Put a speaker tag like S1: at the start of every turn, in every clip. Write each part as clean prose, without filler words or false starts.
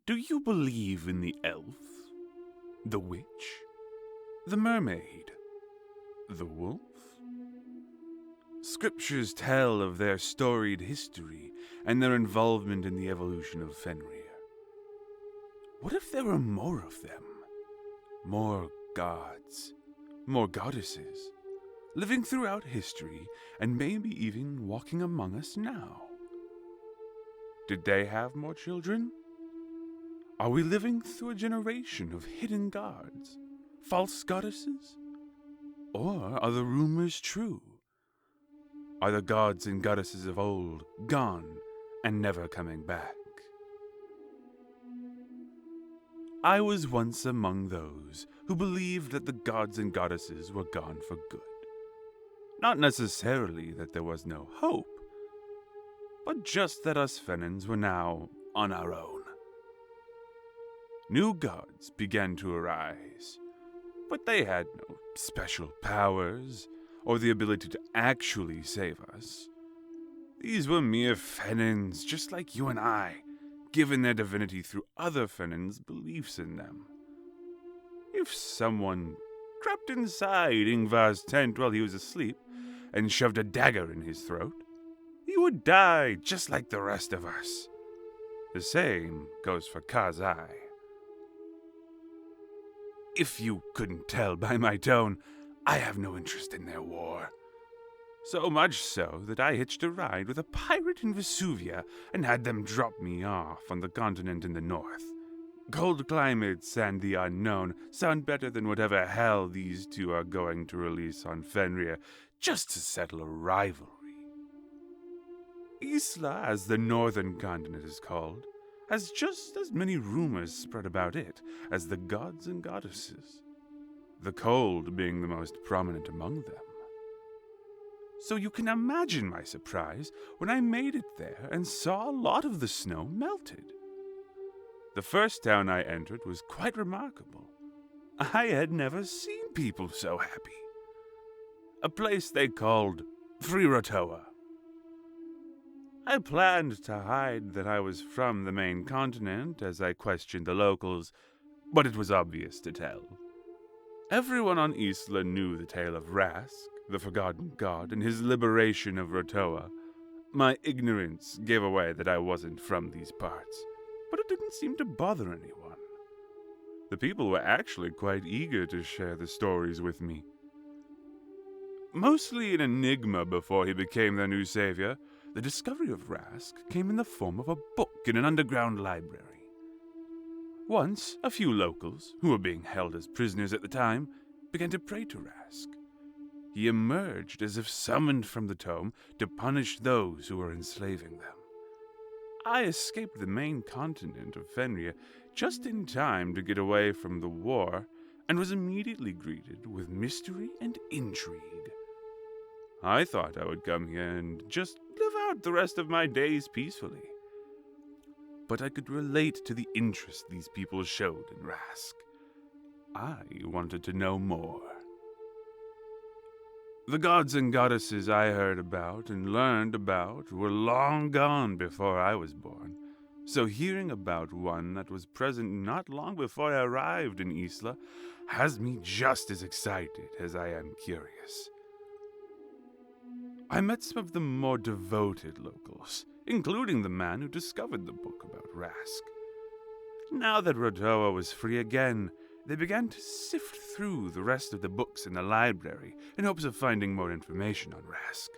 S1: Do you believe in the elf, the witch, the mermaid, the wolf? Scriptures tell of their storied history and their involvement in the evolution of Fenrir. What if there were more of them? More gods, more goddesses, living throughout history and maybe even walking among us now? Did they have more children? Are we living through a generation of hidden gods, false goddesses? Or are the rumors true? Are the gods and goddesses of old gone and never coming back? I was once among those who believed that the gods and goddesses were gone for good. Not necessarily that there was no hope, but just that us Fennins were now on our own. New gods began to arise, but they had no special powers or the ability to actually save us. These were mere Fennins, just like you and I, given their divinity through other Fennins' beliefs in them. If someone crept inside Ingvar's tent while he was asleep and shoved a dagger in his throat, he would die just like the rest of us. The same goes for Kazai. If you couldn't tell by my tone, I have no interest in their war. So much so that I hitched a ride with a pirate in Vesuvia and had them drop me off on the continent in the north. Cold climates and the unknown sound better than whatever hell these two are going to release on Fenrir just to settle a rivalry. Isla, as the northern continent is called, has just as many rumors spread about it as the gods and goddesses, the cold being the most prominent among them. So you can imagine my surprise when I made it there and saw a lot of the snow melted. The first town I entered was quite remarkable. I had never seen people so happy. A place they called Frirotoa. I planned to hide that I was from the main continent as I questioned the locals, but it was obvious to tell. Everyone on Isla knew the tale of Rask, the forgotten god, and his liberation of Rotoa. My ignorance gave away that I wasn't from these parts, but it didn't seem to bother anyone. The people were actually quite eager to share the stories with me. Mostly an enigma before he became their new savior, the discovery of Rask came in the form of a book in an underground library. Once, a few locals, who were being held as prisoners at the time, began to pray to Rask. He emerged as if summoned from the tome to punish those who were enslaving them. I escaped the main continent of Fenrir just in time to get away from the war and was immediately greeted with mystery and intrigue. I thought I would come here and just live out the rest of my days peacefully. But I could relate to the interest these people showed in Rask. I wanted to know more. The gods and goddesses I heard about and learned about were long gone before I was born, so hearing about one that was present not long before I arrived in Isla has me just as excited as I am curious. I met some of the more devoted locals, including the man who discovered the book about Rask. Now that Rotoa was free again, they began to sift through the rest of the books in the library in hopes of finding more information on Rask.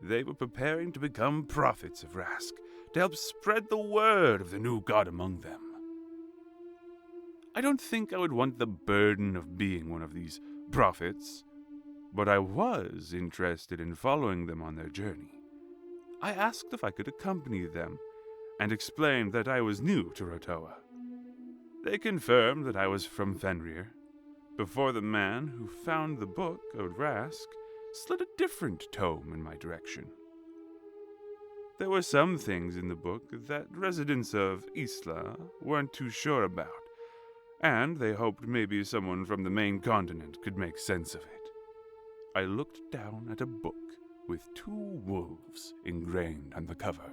S1: They were preparing to become prophets of Rask, to help spread the word of the new god among them. I don't think I would want the burden of being one of these prophets, but I was interested in following them on their journey. I asked if I could accompany them, and explained that I was new to Rotoa. They confirmed that I was from Fenrir, before the man who found the book of Rask slid a different tome in my direction. There were some things in the book that residents of Isla weren't too sure about, and they hoped maybe someone from the main continent could make sense of it. I looked down at a book with 2 wolves ingrained on the cover.